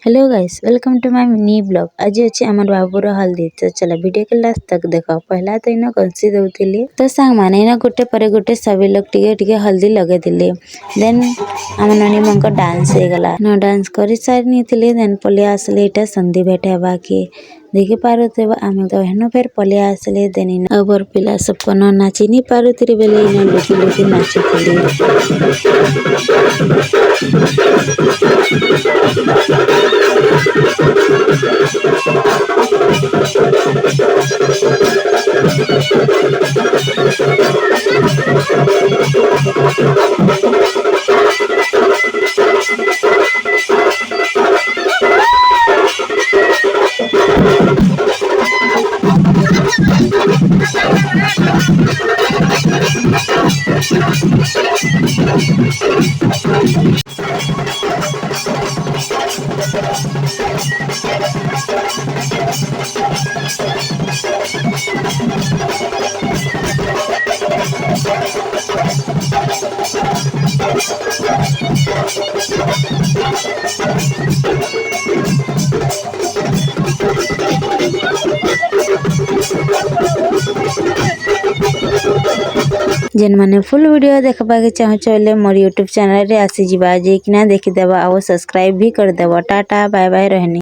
Hello guys, welcome to my mini blog. आज अच्छे आमर बाबूर हल्दी। तो चला वीडियो के लास्ट तक देखो। पहला तो इना कंसी दउतिली तो सांग माने इना गोटे परे गोटे सभी लोग टिके टिके हल्दी लगे दिले। देन आम ननी मंको डांस हे गला न डांस करि सारी नीतिले। देन पले आसले एटा संधि बैठे बाकी देखि पारुते आमे तो हेनो फेर पले आसले। देन इना अबर पिला सब कोन नाची नी पारुतिरे बेले इना लुकी लुकी नाचुतिले। जेन माने फुल वीडियो देखबा के चाहे मोर यूट्यूब चैनल रे आसी जिबा जे किना देखि देबा और सब्सक्राइब भी कर देबा। टाटा बाय बाय रहनी।